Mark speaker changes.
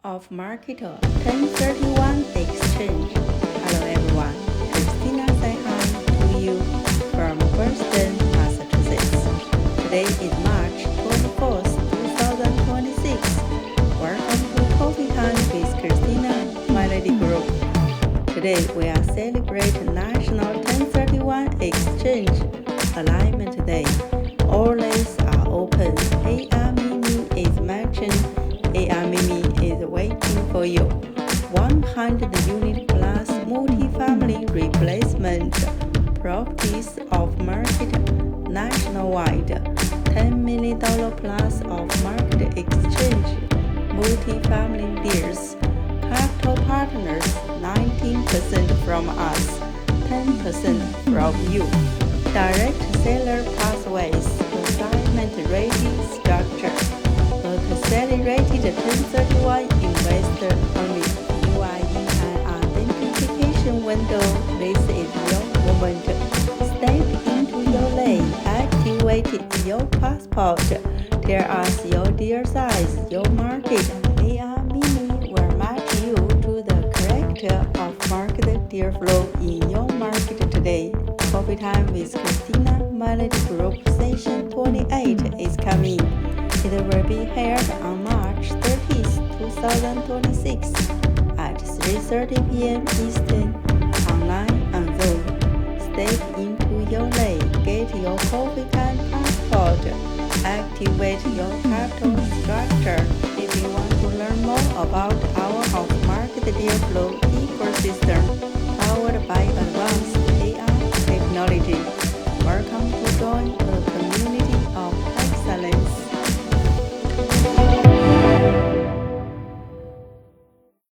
Speaker 1: Off Market 1031 Exchange. Hello everyone, Christina say hi to you from Boston, Massachusetts. Today is March 24th, 2026. Welcome to Coffee Time with christinamelodygroup Group. Today we are celebrating National 1031 Exchange Alignment Day. All lanes are open. Mimi is matching. Mimi is waiting for you. 100 unit plus multifamily replacement properties off market nationwide. $10 million plus off market exchange multifamily deals. Capital partners 19% from us, 10% from you. Direct seller pathways, assignment rating structure. Accelerated 1031 investor only. You are in an identification window. This is your moment. Step into your lane. Activate your passport. Tell us your deal size, your market. Mimi will match you to the correct off-market deal flow in your market today. Coffee Time with Christina Melody Group Session 28 is coming. It will be held on March 30th, 2026 at 3:30 p.m. Eastern, online on Zoom. Step into your lane, get your coffee time passport, activate your capital structure. If you want to learn more about